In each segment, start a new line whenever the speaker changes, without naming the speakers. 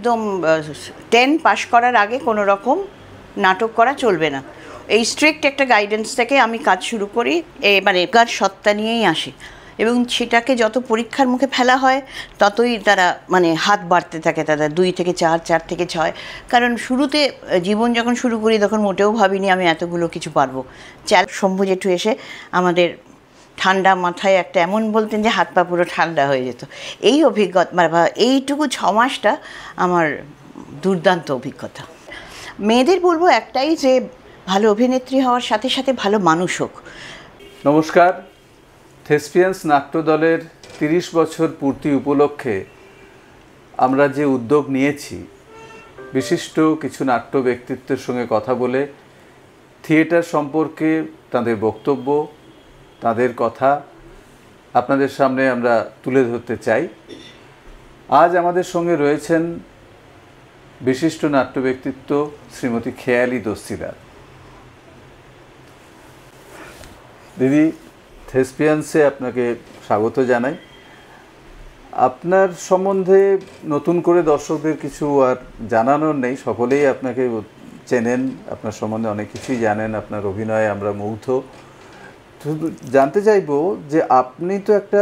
একদম 10 পাশ করার আগে কোনো রকম নাটক করা চলবে না। এই স্ট্রিক্ট একটা গাইডেন্স থেকে আমি কাজ শুরু করি, মানে কাজ সত্তা নিয়েই আসি, এবং সেটাকে যত পরীক্ষার মুখে ফেলা হয় ততই তারা মানে হাত বাড়তে থাকে, তারা 2 থেকে 4, 4 থেকে 6। কারণ শুরুতে জীবন যখন শুরু করি তখন মোটেও ভাবিনি আমি এতগুলো কিছু পারবো। শম্ভু জেঠু এসে আমাদের ঠান্ডা মাথায় একটা এমন বলতেন যে হাত পা পুরো ঠান্ডা হয়ে যেত। এই অভিজ্ঞতা বা এইটুকু 6 মাসটা আমার দুর্দান্ত অভিজ্ঞতা। মেয়েদের বলবো একটাই, যে ভালো অভিনেত্রী হওয়ার সাথে সাথে ভালো মানুষ হোক।
নমস্কার। থেসপিয়ান্স নাট্যদলের 30 বছর পূর্তি উপলক্ষে আমরা যে উদ্যোগ নিয়েছি, বিশিষ্ট কিছু নাট্য ব্যক্তিত্বের সঙ্গে কথা বলে থিয়েটার সম্পর্কে তাদের বক্তব্য, তাদের কথা আপনাদের সামনে আমরা তুলে ধরতে চাই। আজ আমাদের সঙ্গে রয়েছেন বিশিষ্ট নাট্য ব্যক্তিত্ব শ্রীমতী খেয়ালি দস্তিদার। দিদি, থেসপিয়ান্সে আপনাকে স্বাগত জানাই। আপনার সম্বন্ধে নতুন করে দর্শকদের কিছু আর জানানোর নেই, সকলেই আপনাকে চেনেন, আপনার সম্বন্ধে অনেক কিছুই জানেন, আপনার অভিনয়ে আমরা মুগ্ধ। শুধু জানতে চাইব যে আপনি তো একটা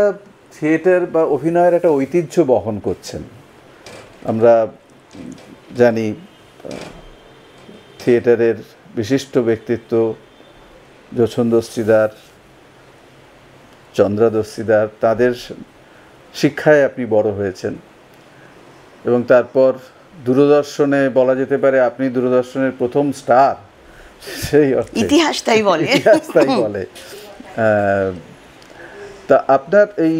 থিয়েটার বা অভিনয়ের একটা ঐতিহ্য বহন করছেন। আমরা জানি থিয়েটারের বিশিষ্ট ব্যক্তিত্ব যোছন দস্তিদার, চন্দ্রা দস্তিদার, তাদের শিক্ষায় আপনি বড় হয়েছেন এবং তারপর দূরদর্শনে বলা যেতে পারে আপনি দূরদর্শনের প্রথম স্টার, সেই অর্থে
ইতিহাস তাই বলে।
তা আপনার এই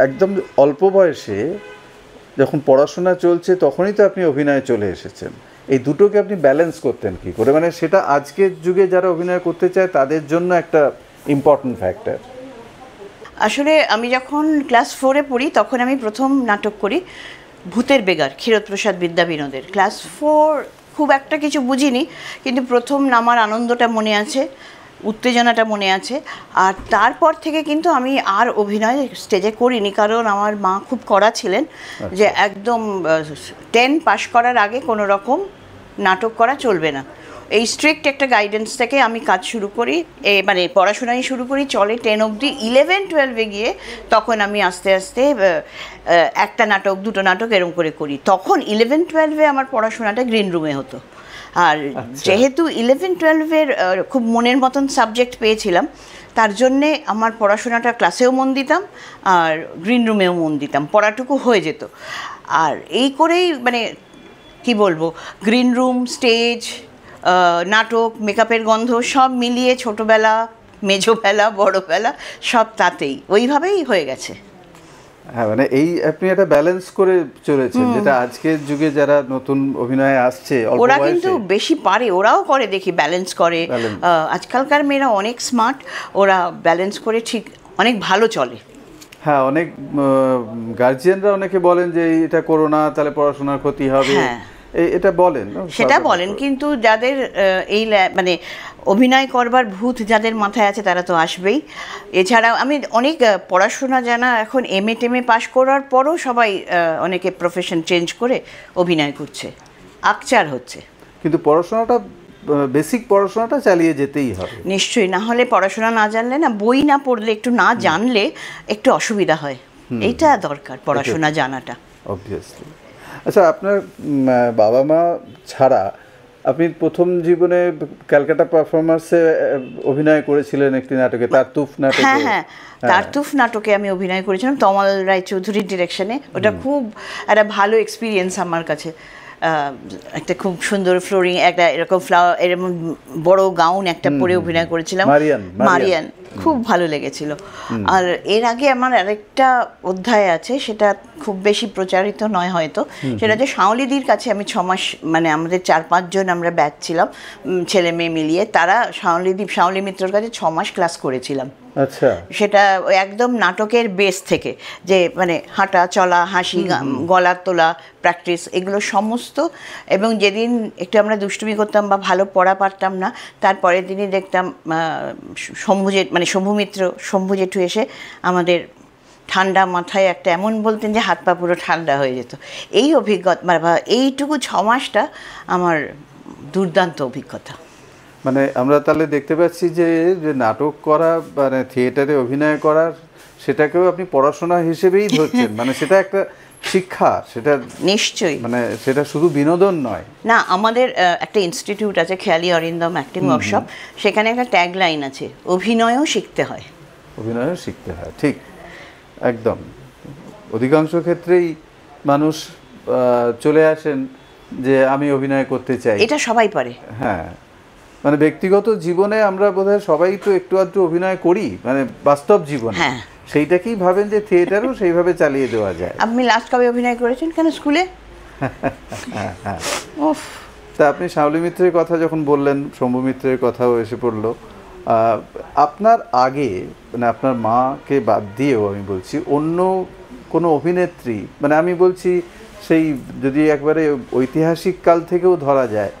একদম অল্প বয়সে যখন পড়াশোনা চলছে তখনই তো আপনি অভিনয়ে চলে এসেছেন। এই দুটোকে আপনি ব্যালেন্স করতেন কি করে? মানে সেটা আজকের যুগে যারা অভিনয় করতে চায় তাদের জন্য একটা ইম্পর্টেন্ট ফ্যাক্টর।
আসলে আমি যখন ক্লাস 4-এ পড়ি তখন আমি প্রথম নাটক করি ভূতের বেগার, ক্ষীরোদপ্রসাদ বিদ্যা বিনোদের। ক্লাস 4 খুব একটা কিছু বুঝিনি, কিন্তু প্রথম নামার আনন্দটা মনে আছে, উত্তেজনাটা মনে আছে। আর তারপর থেকে কিন্তু আমি আর অভিনয় স্টেজে করিনি, কারণ আমার মা খুব কড়া ছিলেন যে একদম 10 পাশ করার আগে কোনো রকম নাটক করা চলবে না। এই স্ট্রিক্ট একটা গাইডেন্স থেকে আমি কাজ শুরু করি, মানে পড়াশোনাই শুরু করি, চলে 10 অবধি। 11-12-এ গিয়ে তখন আমি আস্তে আস্তে একটা নাটক, দুটো নাটক এরকম করে করি। তখন 11-12-এ আমার পড়াশোনাটা গ্রিন রুমে হতো। আর যেহেতু 11-12-এর খুব মনের মতন সাবজেক্ট পেয়েছিলাম, তার জন্যে আমার পড়াশোনাটা ক্লাসেও মন দিতাম আর গ্রিন রুমেও মন দিতাম, পড়াটুকু হয়ে যেত। আর এই করেই মানে কি বলবো, গ্রিন রুম, স্টেজ, নাটক, মেকআপের গন্ধ সব মিলিয়ে ছোটোবেলা, মেজোবেলা, বড়োবেলা সব তাতেই ওইভাবেই হয়ে গেছে।
হ্যাঁ, মানে এই আপনি একটা ব্যালেন্স করে চলেছেন, যেটা আজকের যুগে যারা নতুন অভিনয়ে আসছে
ওরা কিন্তু বেশি পারে, ওরাও করে দেখি, ব্যালেন্স করে। আজকালকার মেয়েরা অনেক স্মার্ট, ওরা ব্যালেন্স করে ঠিক অনেক ভালো চলে।
হ্যাঁ, অনেক গার্জিয়ানরা অনেকে বলেন যে এটা করো না, তাহলে পড়াশোনার ক্ষতি হবে, এটা বলেন,
সেটা বলেন, কিন্তু যাদের এই মানে অভিনয় করবার ভূত যাদের মাথায় আছে তারা তো আসবেই। এছাড়াও আমি অনেক পড়াশোনা জানা এখন MA টেমে পাশ করার পরও সবাই অনেকে প্রফেশন চেঞ্জ করে অভিনয় করছে, আকচার হচ্ছে।
কিন্তু পড়াশোনাটা, বেসিক পড়াশোনাটা চালিয়ে যেতেই হবে
নিশ্চয়ই, না হলে পড়াশোনা না জানলে না, বই না পড়লে, একটু না জানলে একটু অসুবিধা হয়। এইটা দরকার, পড়াশোনা জানাটা
অবভিয়াসলি। আচ্ছা, আপনার বাবা মা ছাড়া আপনি প্রথম জীবনে ক্যালকাটা পারফরমার্সে অভিনয় করেছিলেন একটি নাটকে, তারতুফ নাটকে।
হ্যাঁ, তারতুফ নাটকে আমি অভিনয় করেছিলাম তমাল রায়চৌধুরীর ডিরেকশনে। ওটা খুব একটা ভালো এক্সপিরিয়েন্স আমার কাছে। একটা খুব সুন্দর ফ্লোরিং, একটা এরকম ফ্লাওয়ার, এরকম বড় গাউন একটা পরে অভিনয় করেছিলাম, মারিয়ান। খুব ভালো লেগেছিল। আর এর আগে আমার আরেকটা অধ্যায় আছে, সেটা খুব বেশি প্রচারিত নয় হয়তো, সেটা যে শাওলিদির কাছে আমি 6 মাস, মানে আমাদের 4-5 জন আমরা ব্যাচ ছিলাম, ছেলে মেয়ে মিলিয়ে, তারা শাওলি মিত্রর কাছে 6 মাস ক্লাস করেছিলাম।
আচ্ছা,
সেটা একদম নাটকের বেস থেকে, যে মানে হাঁটা চলা, হাসি, গলা তোলা, প্র্যাকটিস, এগুলো সমস্ত। এবং যেদিন একটু আমরা দুষ্টুমি করতাম বা ভালো পড়া পারতাম না, তারপরের দিনই দেখতাম শম্ভু মিত্র, শম্ভু জেঠু এসে আমাদের ঠান্ডা মাথায় একটা এমন বলতেন যে হাত পা পুরো ঠান্ডা হয়ে যেত। এই অভিজ্ঞতা বা এইটুকু 6 মাসটা আমার দুর্দান্ত অভিজ্ঞতা।
মানে আমরা তাহলে দেখতে পাচ্ছি যে যে নাটক করা মানে থিয়েটারে অভিনয় করার সেটাকেও আপনি পড়াশোনা হিসেবেই ধরছেন, মানে সেটা একটা শিক্ষা, সেটা
নিশ্চয়ই,
মানে সেটা শুধু বিনোদন নয়।
না, আমাদের একটা ইনস্টিটিউট আছে, খেয়ালি অরিন্দম অ্যাক্টিং ওয়ার্কশপ, সেখানে একটা ট্যাগ লাইন আছে, অভিনয়ও শিখতে হয়।
অভিনয়ও শিখতে হয়, ঠিক, একদম। অধিকাংশ ক্ষেত্রেই মানুষ চলে আসেন যে আমি অভিনয় করতে চাই,
এটা সবাই পারে।
হ্যাঁ, মানে ব্যক্তিগত জীবনে আমরা বোধহয় সবাই তো একটু আধটু অভিনয় করি, মানে বাস্তব জীবনে,
হ্যাঁ,
সেইটাকেই ভাবেন যে থিয়েটারও সেইভাবে চালিয়ে দেওয়া যায়।
আপনি লাস্ট কবে অভিনয় করেছেন? কেন, স্কুলে? উফ,
তা আপনি শাওলি মিত্রের কথা যখন বললেন, শম্ভু মিত্রের কথাও এসে পড়লো। আপনার আগে মানে আপনার মাকে বাদ দিয়েও আমি বলছি অন্য কোনো অভিনেত্রী, মানে আমি বলছি সেই যদি একবারে ঐতিহাসিক কাল থেকেও ধরা যায়,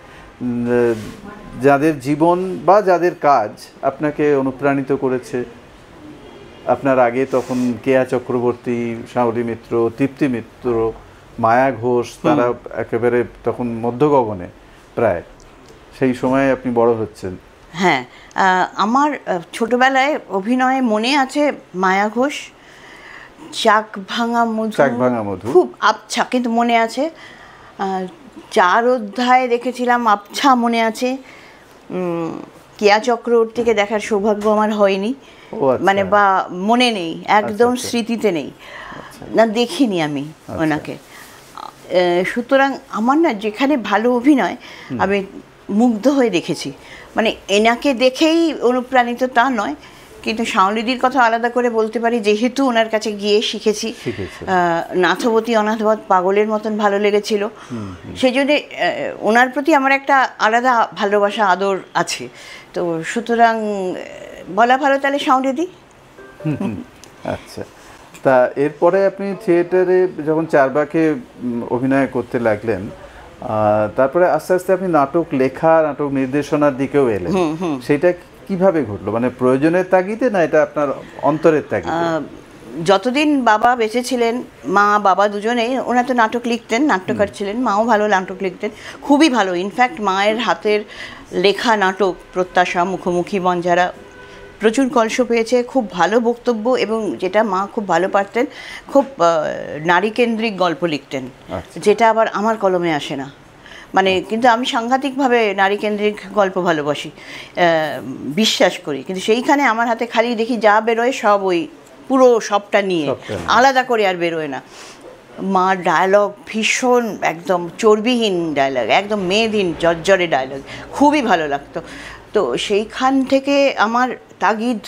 যাদের জীবন বা যাদের কাজ আপনাকে অনুপ্রাণিত করেছে, আপনার আগে তখন কেয়া চক্রবর্তী, শাওলি মিত্র, তৃপ্তি মিত্র, মায়া ঘোষ, তারা একেবারে তখন মধ্যগগনে প্রায়, সেই সময়ে আপনি বড় হচ্ছেন।
হ্যাঁ, আমার ছোটবেলায় অভিনয়ে মনে আছে মায়া ঘোষ, চাক ভাঙা মধু, খুব আবছা কিন্তু মনে আছে। 4 অধ্যায় দেখেছিলাম, আবছা মনে আছে। কেয়া চক্রবর্তীকে দেখার সৌভাগ্য আমার হয়নি, মানে বা মনে নেই, একদম স্মৃতিতে নেই, না দেখিনি আমি ওনাকে। সুতরাং আমার না যেখানে ভালো অভিনয় আমি মুগ্ধ হয়ে দেখেছি, মানে এনাকে দেখেই অনুপ্রাণিত তা নয়, কিন্তু শাওলিদির কথা আলাদা করে বলতে পারি, যেহেতু ওনার কাছে গিয়ে শিখেছি। নাথবতী অনাথবধ পাগলের মতন ভালো লেগেছিল, সেই জন্যে ওনার প্রতি আমার একটা আলাদা ভালোবাসা, আদর আছে। তো সুতরাং বলা ভালো তাহলে শাওলিদি।
আচ্ছা, তা এরপরে আপনি থিয়েটারে যখন চারবাকে অভিনয় করতে লাগলেন, তারপরে আস্তে আস্তে আপনি নাটক লেখা, নাটক নির্দেশনার দিকেও এলেন, সেটা কিভাবে ঘটলো? মানে প্রয়োজনের তাগিদে, না এটা আপনার অন্তরের তাগিদে?
যতদিন বাবা বেঁচে ছিলেন, মা বাবা দুজনেই ওনারা তো নাটক লিখতেন, নাট্যকার ছিলেন, মাও ভালো নাটক লিখতেন, খুবই ভালো। ইনফ্যাক্ট মায়ের হাতের লেখা নাটক প্রত্যাশা, মুখোমুখি, বনজারা প্রচুর কলস পেয়েছে, খুব ভালো বক্তব্য, এবং যেটা মা খুব ভালো পারতেন, খুব নারীকেন্দ্রিক গল্প লিখতেন, যেটা আবার আমার কলমে আসে না। মানে কিন্তু আমি সাংঘাতিকভাবে নারীকেন্দ্রিক গল্প ভালোবাসি, বিশ্বাস করি, কিন্তু সেইখানে আমার হাতে খালি দেখি যা বেরোয় সব ওই পুরো সবটা নিয়ে, আলাদা করে আর বেরোয় না। মার ডায়ালগ ভীষণ একদম চর্বিহীন ডায়ালগ, একদম মেয়েদিন জর্জরে ডায়ালগ, খুবই ভালো লাগতো। তো সেইখান থেকে আমার তাগিদ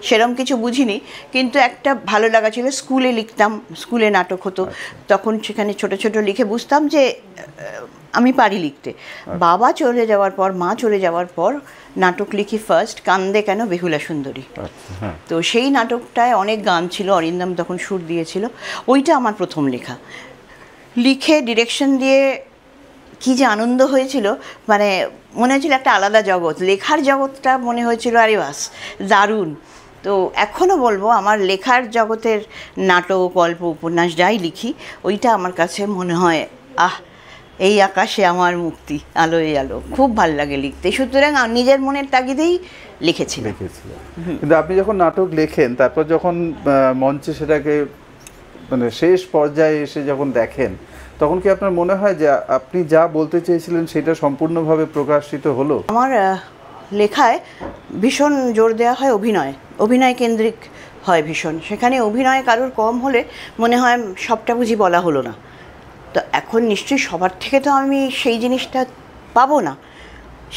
সেরম কিছু বুঝিনি, কিন্তু একটা ভালো লাগা ছিল। স্কুলে লিখতাম, স্কুলে নাটক হতো, তখন সেখানে ছোট ছোট লিখে বুঝতাম যে আমি পারি লিখতে। বাবা চলে যাওয়ার পর, মা চলে যাওয়ার পর নাটক লিখি ফার্স্ট কান্দে কেন বেহুলা সুন্দরী। তো সেই নাটকটায় অনেক গান ছিল, অরিন্দম তখন সুর দিয়েছিল, ওইটা আমার প্রথম লেখা। লিখে ডিরেকশন দিয়ে কি যে আনন্দ হয়েছিল, মানে মনে হয়েছিল একটা আলাদা জগৎ, লেখার জগৎটা মনে হয়েছিল আরে বাস দারুণ। তো এখনও বলবো আমার লেখার জগতের নাটক, গল্প, উপন্যাস যাই লিখি, ওইটা আমার কাছে মনে হয় এই আকাশে আমার মুক্তি, আলোয় আলো, খুব ভাল লাগে লিখতে। সুতরাং নিজের মনের তাগিদেই লিখেছিলাম।
কিন্তু আপনি যখন নাটক লেখেন, তারপর যখন মঞ্চে সেটাকে মানে শেষ পর্যায়ে এসে যখন দেখেন, তখন কি আপনার মনে হয় যে আপনি যা বলতে চেয়েছিলেন সেটা সম্পূর্ণভাবে প্রকাশিত হলো?
আমার লেখায় ভীষণ জোর দেওয়া হয় অভিনয় কেন্দ্রিক হয় ভীষণ। সেখানে অভিনয় কারোর কম হলে মনে হয় সবটা বুঝি বলা হলো না। তো এখন নিশ্চয়ই সবার থেকে তো আমি সেই জিনিসটা পাবো না,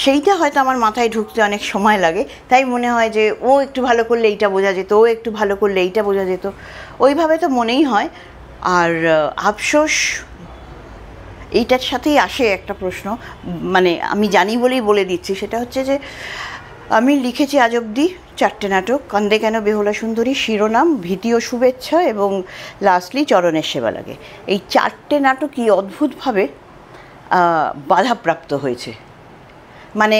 সেইটা হয়তো আমার মাথায় ঢুকতে অনেক সময় লাগে। তাই মনে হয় যে ও একটু ভালো করলে এইটা বোঝা যেত, ও একটু ভালো করলে এইটা বোঝা যেত, ওইভাবে তো মনেই হয়। আর আফসোস এইটার সাথেই আসে একটা প্রশ্ন, মানে আমি জানি বলেই বলে দিচ্ছি, সেটা হচ্ছে যে আমি লিখেছি আজ অবধি 4টে নাটক, কান্দে কেন বেহুলা সুন্দরী, শিরোনাম, ভীতি ও শুভেচ্ছা, এবং লাস্টলি চরণের সেবা লাগে। এই 4টে নাটকই অদ্ভুতভাবে বাধাপ্রাপ্ত হয়েছে। মানে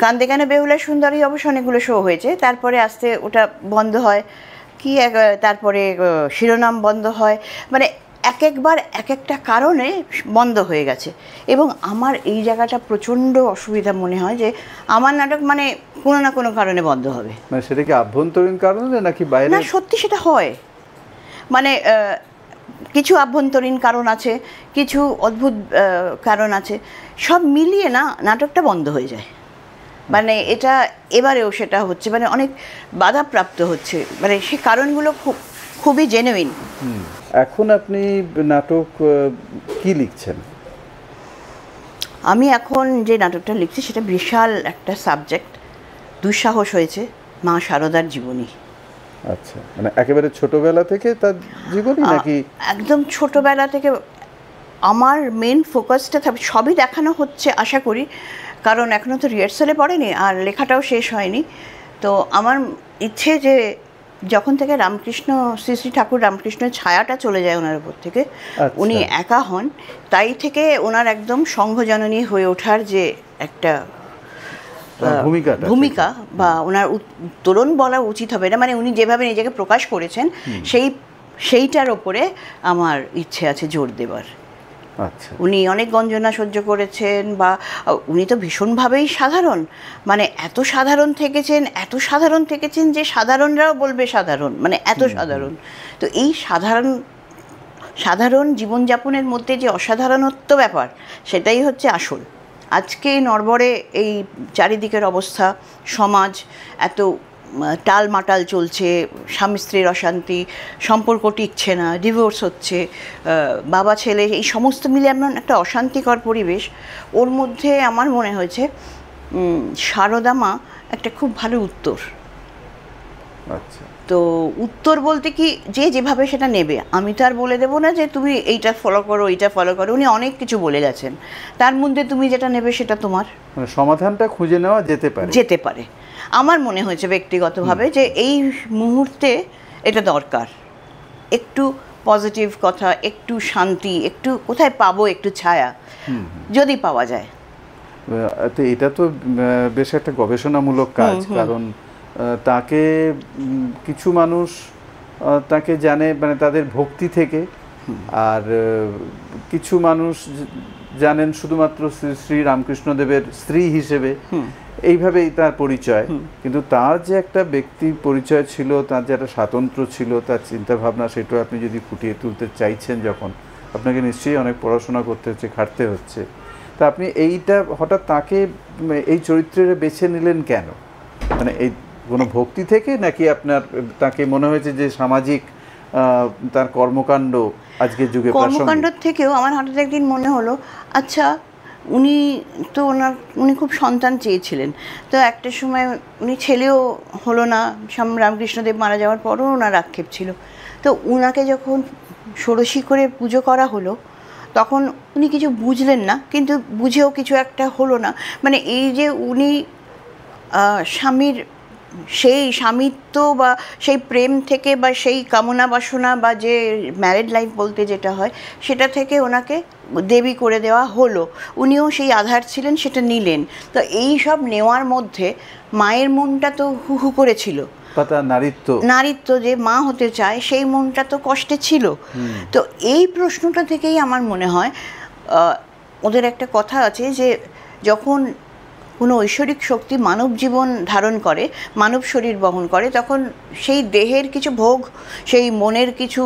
কান্দে কেন বেহুলা সুন্দরী অবশ্য অনেকগুলো শো হয়েছে, তারপরে আস্তে ওটা বন্ধ হয়, তারপরে শিরোনাম বন্ধ হয়, মানে এক একবার এক একটা কারণে বন্ধ হয়ে গেছে। এবং আমার এই জায়গাটা প্রচণ্ড অসুবিধা মনে হয় যে আমার নাটক মানে কোনো না কোনো কারণে বন্ধ হবে।
মানে সেটা কি আভ্যন্তরীণ কারণে নাকি বাইরে?
না, সত্যি সেটা হয়। মানে কিছু আভ্যন্তরীণ কারণ আছে, কিছু অদ্ভুত কারণ আছে, সব মিলিয়ে না নাটকটা বন্ধ হয়ে যায়। মানে এটা এবারেও সেটা হচ্ছে, মানে অনেক বাধাপ্রাপ্ত হচ্ছে, মানে সেই কারণগুলো খুবই জেনুইন।
এখন আপনি নাটক কি লিখছেন?
আমি এখন যে নাটকটা লিখছি সেটা বিশাল একটা সাবজেক্ট, দুঃসাহস হয়েছে, মা শারদার জীবনী।
আচ্ছা, মানে একেবারে ছোটবেলা থেকে তার জীবনী নাকি?
একদম ছোটবেলা থেকে। আমার মেন ফোকাসটা সবই দেখানো হচ্ছে আশা করি, কারণ এখনও তো রিহার্সালে পড়েনি আর লেখাটাও শেষ হয়নি। তো আমার ইচ্ছে যে যখন থেকে রামকৃষ্ণ, শ্রী শ্রী ঠাকুর রামকৃষ্ণের ছায়াটা চলে যায় ওনার উপর থেকে, উনি একা হন, তাই থেকে ওনার একদম সংঘজননী হয়ে ওঠার যে একটা ভূমিকা বা ওনার উত্তরণ বলা উচিত হবে না, মানে উনি যেভাবে নিজেকে প্রকাশ করেছেন সেইটার ওপরে আমার ইচ্ছে আছে জোর দেবার।
আচ্ছা,
উনি অনেক গঞ্জনা সহ্য করেছেন, বা উনি তো ভীষণভাবেই সাধারণ, মানে এত সাধারণ থেকেছেন যে সাধারণরাও বলবে সাধারণ, মানে এত সাধারণ। তো এই সাধারণ জীবনযাপনের মধ্যে যে অসাধারণত্ব ব্যাপার, সেটাই হচ্ছে আসল। আজকে নড়বড়ে এই চারিদিকের অবস্থা, সমাজ এত টালমাটাল চলছে, স্বামী স্ত্রীর অশান্তি, সম্পর্ক টিকছে না, ডিভোর্স হচ্ছে, বাবা ছেলে, এই সমস্ত মিলে এমন একটা অশান্তিকর পরিবেশ। ওর মধ্যে আমার মনে হয়েছে শারদা মা একটা খুব ভালো উত্তর।
আচ্ছা,
তো উত্তর বলতে কি, যে যেভাবে সেটা নেবে, আমি তো আর বলে দেবো না যে তুমি এইটা ফলো করো, এইটা ফলো করো। উনি অনেক কিছু বলে গেছেন, তার মধ্যে তুমি যেটা নেবে সেটা তোমার।
মানে সমাধানটা খুঁজে নেওয়া যেতে পারে।
আমার মনে হয়েছে ব্যক্তিগতভাবে যে এই মুহূর্তে এটা দরকার, একটু পজিটিভ কথা, একটু শান্তি, একটু কোথায় পাবো একটু ছায়া, যদি পাওয়া যায়।
তো এটা তো বেশ একটা গবেষণামূলক কাজ, কারণ তাকে কিছু মানুষ তাকে জানে মানে তাদের ভক্তি থেকে, আর কিছু মানুষ জানেন শুধুমাত্র শ্রী শ্রী রামকৃষ্ণদেবের স্ত্রী হিসেবে, এইভাবেই তার পরিচয়। কিন্তু তার যে একটা ব্যক্তি পরিচয় ছিল, তার যে একটা স্বাতন্ত্র্য ছিল, তার চিন্তাভাবনা, সেটা আপনি যদি ফুটিয়ে তুলতে চাইছেন, যখন আপনাকে নিশ্চয়ই অনেক পড়াশোনা করতে হচ্ছে, খাটতে হচ্ছে। তা আপনি এইটা হঠাৎ তাকে এই চরিত্রে বেছে নিলেন কেন? মানে এই কোনো ভক্তি থেকে, নাকি আপনার তাকে মনে হয়েছে যে সামাজিক তার কর্মকাণ্ড আজকের যুগে?
কর্মকাণ্ড থেকেও আমার হঠাৎ একদিন মনে হলো, আচ্ছা উনি তো উনি খুব সন্তান চেয়েছিলেন, তো একটা সময় উনি ছেলেও হলো না, রামকৃষ্ণদেব মারা যাওয়ার পরও ওনার আক্ষেপ ছিল। তো উনাকে যখন ষোড়শী করে পুজো করা হলো, তখন উনি কিছু বুঝলেন না, কিন্তু বুঝেও কিছু একটা হলো না। মানে এই যে উনি স্বামীর সেই স্বামিত্ব বা সেই প্রেম থেকে বা সেই কামনা বাসনা বা যে ম্যারিড লাইফ বলতে যেটা হয়, সেটা থেকে ওনাকে দেবী করে দেওয়া হলো। উনিও সেই আধার ছিলেন, সেটা নিলেন। তো এই সব নেওয়ার মধ্যে মায়ের মনটা তো হু হু করেছিল, নারীত্ব যে মা হতে চায়, সেই মনটা তো কষ্টে ছিল। তো এই প্রশ্নটা থেকেই আমার মনে হয়, ওদের একটা কথা আছে যে যখন কোনো ঐশ্বরিক শক্তি মানব জীবন ধারণ করে, মানব শরীর বহন করে, তখন সেই দেহের কিছু ভোগ, সেই মনের কিছু,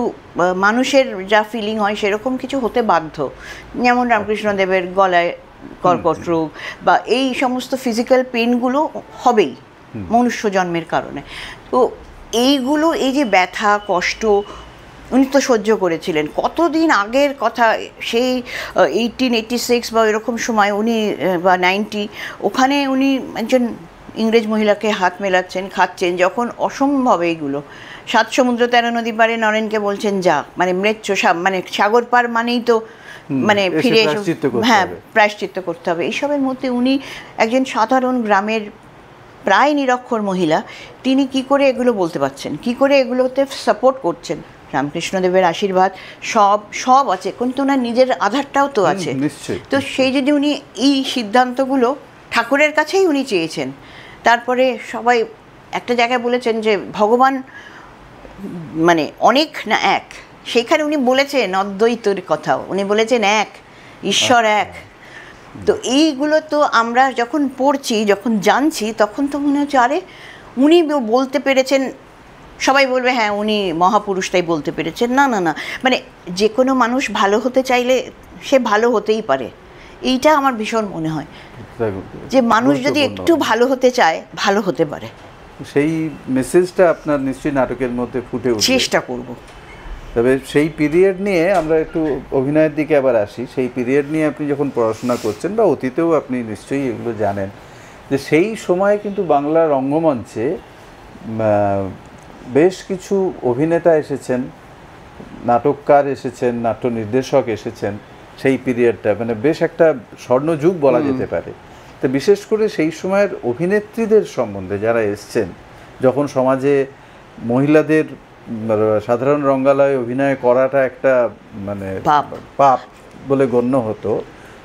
মানুষের যা ফিলিং হয় সেরকম কিছু হতে বাধ্য। যেমন রামকৃষ্ণদেবের গলায় কর্কট রোগ বা এই সমস্ত ফিজিক্যাল পেনগুলো হবেই মনুষ্য জন্মের কারণে। তো এইগুলো, এই যে ব্যথা কষ্ট, উনি তো সহ্য করেছিলেন। কতদিন আগের কথা, সেই 1886 বা এরকম সময় উনি, বা 90, ওখানে উনি একজন ইংরেজ মহিলাকে হাত মেলাচ্ছেন, খাচ্ছেন, যখন অসম্ভব এইগুলো। 7 সমুদ্র 13 নদী পারে নরেনকে বলছেন যা, মানে মৃত্যু, মানে সাগর পার মানেই তো মানে ফিরে এসে, হ্যাঁ, প্রায়শ্চিত্ত করতে হবে। এইসবের মধ্যে উনি একজন সাধারণ গ্রামের প্রায় নিরক্ষর মহিলা, তিনি কি করে এগুলো বলতে পারছেন, কি করে এগুলোতে সাপোর্ট করছেন? রামকৃষ্ণদেবের আশীর্বাদ সব আছে, কিন্তু ওনার নিজের আধারটাও তো আছে। তো সেই যদি উনি এই সিদ্ধান্তগুলো ঠাকুরের কাছেই উনি চেয়েছেন। তারপরে সবাই একটা জায়গায় বলেছেন যে ভগবান মানে অনেক না এক, সেইখানে উনি বলেছেন অদ্বৈতের কথাও, উনি বলেছেন এক ঈশ্বর এক। তো এইগুলো তো আমরা যখন পড়ছি, যখন জানছি, তখন তো মনে হচ্ছে আরে উনি বলতে পেরেছেন, সবাই বলবে হ্যাঁ উনি মহাপুরুষটাই বলতে পেরেছেন। না না না, মানে যে কোনো মানুষ ভালো হতে চাইলে সে ভালো হতেই পারে, এইটা আমার ভীষণ মনে হয় যে মানুষ যদি একটু ভালো হতে চায় ভালো হতে পারে।
সেই মেসেজটা আপনার নিশ্চয়ই নাটকের মধ্যে ফুটে উঠবে,
চেষ্টা করব।
তবে সেই পিরিয়ড নিয়ে আমরা একটু অভিনয়ের দিকে আবার আসি। সেই পিরিয়ড নিয়ে আপনি যখন পড়াশোনা করছেন বা অতীতেও আপনি নিশ্চয়ই এগুলো জানেন যে সেই সময়ে কিন্তু বাংলা রঙ্গমঞ্চে বেশ কিছু অভিনেতা এসেছেন, নাটককার এসেছেন, নাট্য নির্দেশক এসেছেন। সেই পিরিয়ডটা মানে বেশ একটা স্বর্ণযুগ বলা যেতে পারে। তো বিশেষ করে সেই সময়ের অভিনেত্রীদের সম্বন্ধে যারা এসছেন, যখন সমাজে মহিলাদের সাধারণ রঙ্গালয়ে অভিনয় করাটা একটা মানে পাপ বলে গণ্য হতো,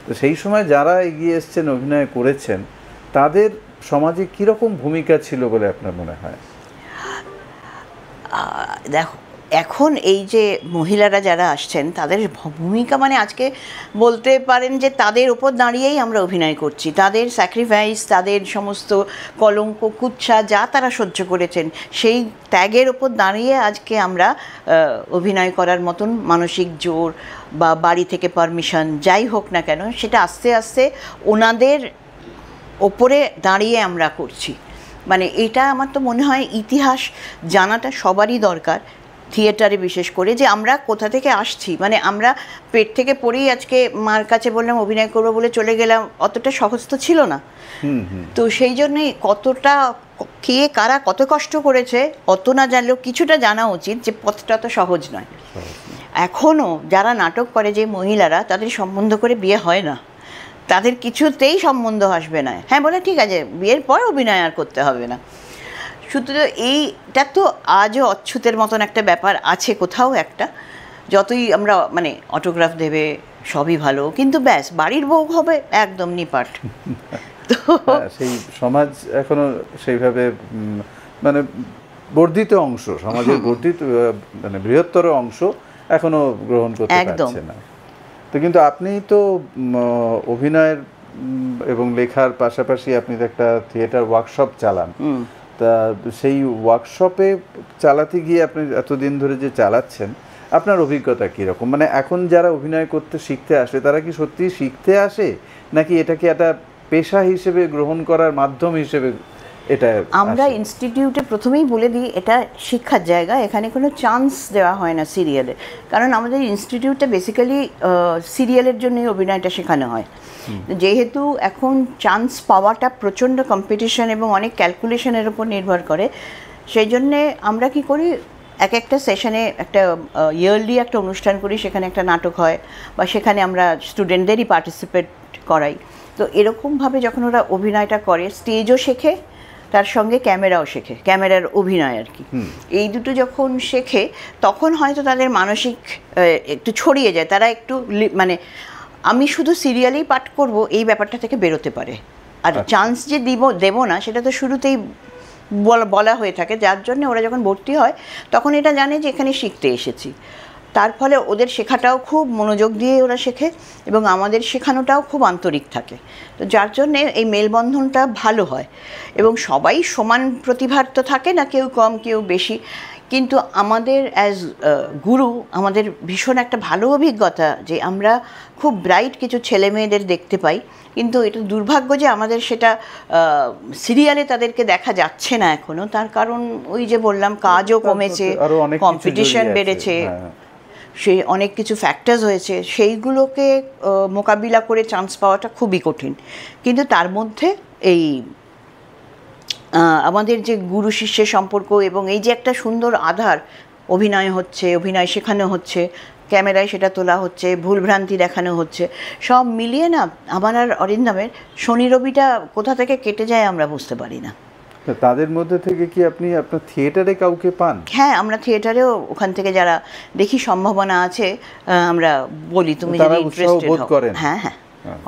তো সেই সময় যারা এগিয়ে এসছেন, অভিনয় করেছেন, তাদের সমাজে কীরকম ভূমিকা ছিল বলে আপনার মনে হয়?
দেখো, এখন এই যে মহিলারা যারা আসছেন তাদের ভূমিকা মানে আজকে বলতে পারেন যে তাদের ওপর দাঁড়িয়েই আমরা অভিনয় করছি। তাদের স্যাক্রিফাইস, তাদের সমস্ত কলঙ্ক কুৎসা যা তারা সহ্য করেছেন, সেই ত্যাগের ওপর দাঁড়িয়ে আজকে আমরা অভিনয় করার মতন মানসিক জোর বা বাড়ি থেকে পারমিশন যাই হোক না কেন, সেটা আস্তে আস্তে ওনাদের ওপরে দাঁড়িয়ে আমরা করছি। মানে এটা আমার তো মনে হয় ইতিহাস জানাটা সবারই দরকার, থিয়েটারে বিশেষ করে, যে আমরা কোথা থেকে আসছি। মানে আমরা পেট থেকে পড়েই আজকে মার কাছে বললাম অভিনয় করবো বলে চলে গেলাম, অতটা সহজ তো ছিল না। তো সেই জন্যই কতটা কে কারা কত কষ্ট করেছে অত না জানলেও কিছুটা জানা উচিত যে পথটা তো সহজ নয়। এখনও যারা নাটক করে যে মহিলারা, তাদের সম্বন্ধ করে বিয়ে হয় না, তাদের কিছুতেই সম্বন্ধ আসবে না। হ্যাঁ বলে ঠিক আছে বিয়ের পর অভিনয় আর করতে হবে না। শুধু এইটা তো আজও অচ্ছুতের মতন একটা ব্যাপার আছে কোথাও একটা, যতই আমরা মানে অটোগ্রাফ দেবে সবই ভালো, কিন্তু ব্যাস বাড়ির বউ হবে একদম নিপাট। তো
সেই সমাজ এখনো সেইভাবে মানে বর্ধিত অংশ, সমাজের বর্ধিত মানে বৃহত্তর অংশ এখনো গ্রহণ করতে পারছে না। তো কিন্তু আপনি তো অভিনয়ের এবং লেখার পাশাপাশি আপনি তো একটা থিয়েটার ওয়ার্কশপ চালান। তা সেই ওয়ার্কশপে চালাতে গিয়ে আপনি এতদিন ধরে যে চালাচ্ছেন, আপনার অভিজ্ঞতা কীরকম? মানে এখন যারা অভিনয় করতে শিখতে আসে, তারা কি সত্যি শিখতে আসে, নাকি এটাকে একটা পেশা হিসেবে গ্রহণ করার মাধ্যম হিসেবে এটা?
আমরা ইনস্টিটিউটে প্রথমেই বলে দিই এটা শিক্ষার জায়গা, এখানে কোনো চান্স দেওয়া হয় না সিরিয়ালে। কারণ আমাদের ইনস্টিটিউটটা বেসিক্যালি সিরিয়ালের জন্যই অভিনয়টা শেখানো হয়। যেহেতু এখন চান্স পাওয়াটা প্রচণ্ড কম্পিটিশন এবং অনেক ক্যালকুলেশনের উপর নির্ভর করে, সেই জন্যে আমরা কি করি, এক একটা সেশনে একটা ইয়ারলি একটা অনুষ্ঠান করি, সেখানে একটা নাটক হয় বা সেখানে আমরা স্টুডেন্টদেরই পার্টিসিপেট করাই। তো এরকমভাবে যখন ওরা অভিনয়টা করে, স্টেজও শেখে, তার সঙ্গে ক্যামেরাও শেখে, ক্যামেরার অভিনয় আর কি। এই দুটো যখন শেখে তখন হয়তো তাদের মানসিক একটু ছড়িয়ে যায়, তারা একটু মানে আমি শুধু সিরিয়ালেই পাঠ করব এই ব্যাপারটা থেকে বেরোতে পারে। আর চান্স যে দেবো না সেটা তো শুরুতেই বলা হয়ে থাকে, যার জন্য ওরা যখন ভর্তি হয় তখন এটা জানে যে এখানে শিখতে এসেছি। তার ফলে ওদের শেখাটাও খুব মনোযোগ দিয়ে ওরা শেখে এবং আমাদের শেখানোটাও খুব আন্তরিক থাকে। তো যার জন্যে এই মেলবন্ধনটা ভালো হয় এবং সবাই সমান প্রতিভার তো থাকে না, কেউ কম কেউ বেশি। কিন্তু আমাদের অ্যাজ গুরু আমাদের ভীষণ একটা ভালো অভিজ্ঞতা যে আমরা খুব ব্রাইট কিছু ছেলে মেয়েদের দেখতে পাই, কিন্তু এটা দুর্ভাগ্য যে আমাদের সেটা সিরিয়ালে তাদেরকে দেখা যাচ্ছে না এখনও। তার কারণ ওই যে বললাম, কাজও কমেছে, কম্পিটিশন বেড়েছে, সে অনেক কিছু ফ্যাক্টরস হয়েছে, সেইগুলোকে মোকাবিলা করে চান্স পাওয়াটা খুবই কঠিন। কিন্তু তার মধ্যে এই আমাদের যে গুরু শিষ্যের সম্পর্ক এবং এই যে একটা সুন্দর আধার, অভিনয় হচ্ছে, অভিনয় শেখানো হচ্ছে, ক্যামেরায় সেটা তোলা হচ্ছে, ভুলভ্রান্তি দেখানো হচ্ছে, সব মিলিয়ে না আমার আর অরিন্দমের শনি রবিটা কোথা থেকে কেটে যায় আমরা বুঝতে পারি না।
তাদের মধ্যে থেকে কি আপনি আপনার থিয়েটারে কাউকে পান?
হ্যাঁ, আমরা থিয়েটারেও ওখান থেকে যারা দেখি সম্ভাবনা আছে আমরা বলি তুমি যদি ইন্টারেস্টেড হও। হ্যাঁ হ্যাঁ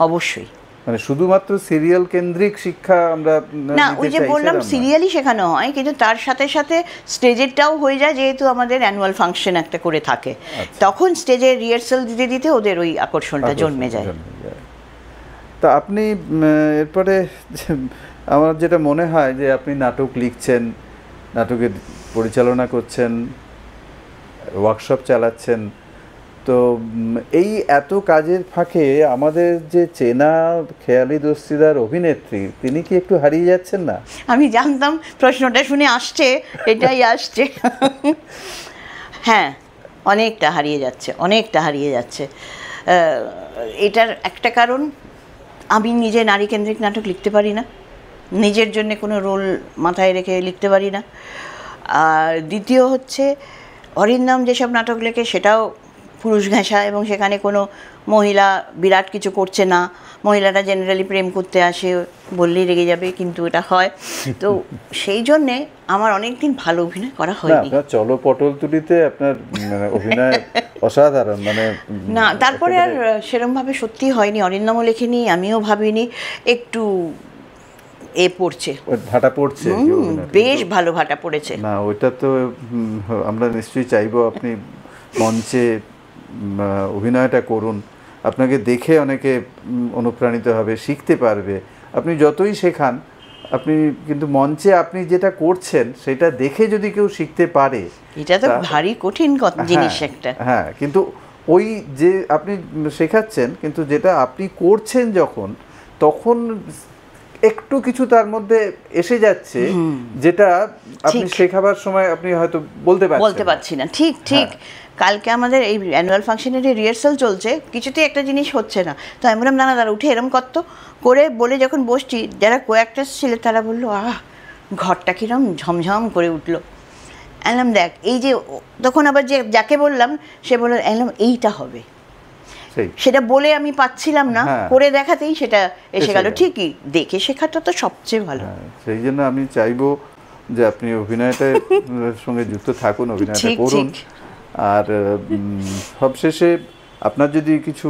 অবশ্যই।
মানে শুধুমাত্র সিরিয়াল কেন্দ্রিক শিক্ষা আমরা
না,
নিতে
ওই যে বললাম
চাইছিলাম না।
সিরিয়ালই শেখানো হয়, কিন্তু তার সাথে সাথে স্টেজেরটাও হয়ে যায়, যেহেতু আমাদের অ্যানুয়াল ফাংশন একটা করে থাকে, তখন স্টেজে রিহার্সাল দিতে দিতে ওদের ওই আকর্ষণটা জন্মে যায়।
তা আপনি এরপরে আমার যেটা মনে হয় যে আপনি নাটক লিখছেন, নাটকের পরিচালনা করছেন, ওয়ার্কশপ চালাচ্ছেন, তো এই এত কাজের ফাঁকে আমাদের যে চেনা খেয়ালি দস্তিদার অভিনেত্রী, তিনি কি একটু হারিয়ে যাচ্ছেন না?
আমি জানতাম প্রশ্নটা শুনে আসছে, এটাই আসছে। হ্যাঁ, অনেকটা হারিয়ে যাচ্ছে, অনেকটা হারিয়ে যাচ্ছে। এটার একটা কারণ, আমি নিজে নারী কেন্দ্রিক নাটক লিখতে পারি না, নিজের জন্য কোনো রোল মাথায় রেখে লিখতে পারি না। আর দ্বিতীয় হচ্ছে, অরিন্দম যেসব নাটক লেখে সেটাও পুরুষ ঘেঁষা, এবং সেখানে কোনো মহিলা বিরাট কিছু করছে না, মহিলারা জেনারেলি প্রেম করতে আসে, বললেই রেগে যাবে, কিন্তু এটা হয়। তো সেই জন্যে আমার অনেক দিন ভালো অভিনয় করা হয়নি।
আপনার চলো পটল তুলিতে আপনার অভিনয় অসাধারণ, মানে
না, তারপরে আর সেরমভাবে সত্যি হয়নি, অরিন্দমও লেখেনি, আমিও ভাবিনি, একটু পড়ছে,
ভাটা পড়ছে,
বেশ ভালো ভাটা পড়েছে।
না ওইটা তো আমরা নিশ্চয়ই চাইবো আপনি মঞ্চে অভিনয়টা করুন, আপনাকে দেখে অনেকে অনুপ্রাণিত হবে, শিখতে পারবে। আপনি যতই শেখান, আপনি কিন্তু মঞ্চে আপনি যেটা করছেন সেটা দেখে যদি কেউ শিখতে পারে,
এটা তো ভারী কঠিন জিনিস একটা।
হ্যাঁ, কিন্তু ওই যে আপনি শেখাচ্ছেন, কিন্তু যেটা আপনি করছেন যখন, তখন একটু কিছু তার মধ্যে এসে যাচ্ছে, যেটা আপনি শেখাবার সময় আপনি হয়তো বলতে
পারছি না। ঠিক ঠিক, কালকে আমাদের এই অ্যানুয়াল ফাংশনের রিহার্সাল চলছে, কিছুতেই একটা জিনিস হচ্ছে না, তো আমি বললাম দাঁড়া উঠে এরম করতো করে বলে যখন বসছি, যারা কো-অ্যাক্টরস ছিল তারা বললো, ঘরটা কিরম ঝমঝম করে উঠলো। এলাম দেখ, এই যে, তখন আবার যাকে বললাম সে বলল, এলাম এইটা হবে, সেটা বলে আমি পাচ্ছিলাম না, করে দেখাতেই সেটা এসে গেল। ঠিকই, দেখে শেখাটা তো সবচেয়ে ভালো।
সেই জন্য আমি চাইবো যে আপনি অভিনয়টার সঙ্গে যুক্ত থাকুন, অভিনয়টা করুন। আর সবশেষে আপনার যদি কিছু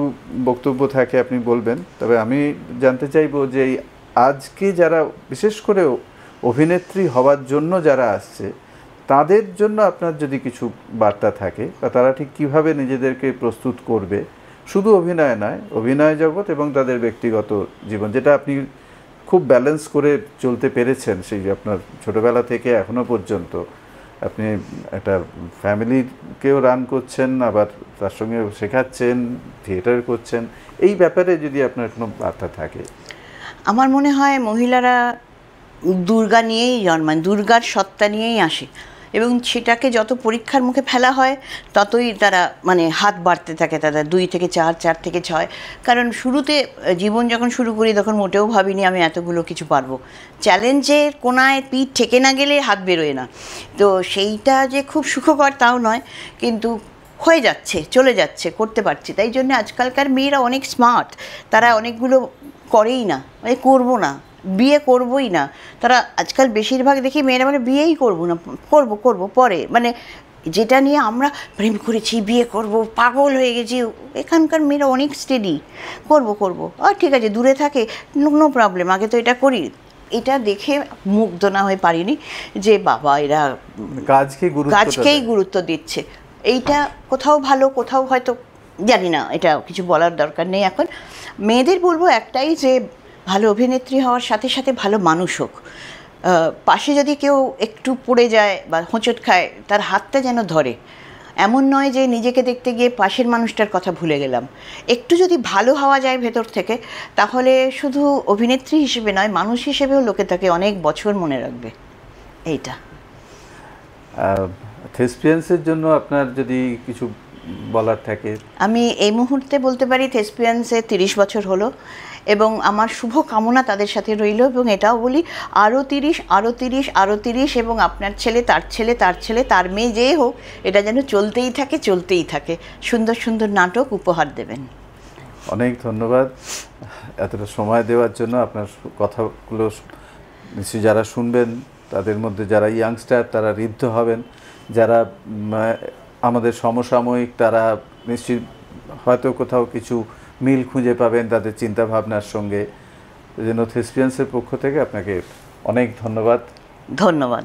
বক্তব্য থাকে আপনি বলবেন। তবে আমি জানতে চাইবো যে আজকে যারা বিশেষ করে অভিনেত্রী হওয়ার জন্য যারা আসছে, তাদের জন্য আপনার যদি কিছু বার্তা থাকে, বা তারা ঠিক কীভাবে নিজেদেরকে প্রস্তুত করবে, শুধু অভিনয় নয়, অভিনয় জগৎ এবং তাদের ব্যক্তিগত জীবন, যেটা আপনি খুব ব্যালেন্স করে চলতে পেরেছেন, সেই আপনার ছোটোবেলা থেকে এখনও পর্যন্ত আপনি একটা ফ্যামিলিকেও রান করছেন, আবার তার সঙ্গে শেখাচ্ছেন, থিয়েটার করছেন, এই ব্যাপারে যদি আপনার কোনো বার্তা থাকে।
আমার মনে হয় মহিলারা দুর্গা নিয়েই জন্মান, দুর্গার সত্তা নিয়েই আসে, এবং সেটাকে যত পরীক্ষার মুখে ফেলা হয় ততই তারা মানে হাত বাড়তে থাকে, তাদের 2 থেকে 4, 4 থেকে 6। কারণ শুরুতে জীবন যখন শুরু করি তখন মোটেও ভাবিনি আমি এতগুলো কিছু পারবো। চ্যালেঞ্জের কোনায় পিঠ ঠেকে না গেলে হাত বেরোয় না, তো সেইটা যে খুব সুখকর তাও নয়, কিন্তু হয়ে যাচ্ছে, চলে যাচ্ছে, করতে পারছি। তাই জন্য আজকালকার মেয়েরা অনেক স্মার্ট, তারা অনেকগুলো করেই না, মানে করবো না, বিয়ে করবই না। তারা আজকাল বেশিরভাগ দেখি মেয়েরা মানে বিয়েই করবো না, করবো পরে, মানে যেটা নিয়ে আমরা প্রেম করেছি, বিয়ে করব, পাগল হয়ে গেছি, এখানকার মেয়েরা অনেক স্টেডি, করবো, আর ঠিক আছে দূরে থাকে, নো প্রবলেম, আগে তো এটা করি। এটা দেখে মুগ্ধ না হয়ে পারিনি যে বাবা এরা কাজকেই গুরুত্ব দিচ্ছে। এইটা কোথাও ভালো, কোথাও হয়তো জানি না, এটা কিছু বলার দরকার নেই এখন। মেয়েদের বলবো একটাই, যে ভালো অভিনেত্রী হওয়ার সাথে সাথে ভালো মানুষ হোক। পাশে যদি কেউ একটু পড়ে যায় বা হোঁচট খায়, তার হাতটা যেন ধরে। এমন নয় যে নিজেকে দেখতে গিয়ে পাশের মানুষটার কথা ভুলে গেলাম। একটু যদি ভালো হওয়া যায় ভেতর থেকে, তাহলে শুধু অভিনেত্রী হিসেবে নয়, মানুষ হিসেবেও লোকে তাকে অনেক বছর মনে রাখবে। এইটা
থেসপিয়ান্সের জন্য আপনার যদি কিছু বলার থাকে।
আমি এই মুহূর্তে বলতে পারি থেসপিয়ান্সে 30 বছর হলো, এবং আমার শুভ কামনা তাদের সাথে রইল, এবং এটাও বলি আরও 30, এবং আপনার ছেলে, তার ছেলে, তার ছেলে, তার মেয়ে, যে হোক, এটা যেন চলতেই থাকে, সুন্দর সুন্দর নাটক উপহার দেবেন।
অনেক ধন্যবাদ এতটা সময় দেওয়ার জন্য। আপনার কথাগুলো নিশ্চয়ই যারা শুনবেন, তাদের মধ্যে যারা ইয়াংস্টার তারা ঋদ্ধ হবেন, যারা আমাদের সমসাময়িক তারা নিশ্চয়ই হয়তো কোথাও কিছু মিল খুঁজে পাবেন তাদের চিন্তাভাবনার সঙ্গে। এই জন্য থেসপিয়ান্সের পক্ষ থেকে আপনাকে অনেক ধন্যবাদ।
ধন্যবাদ।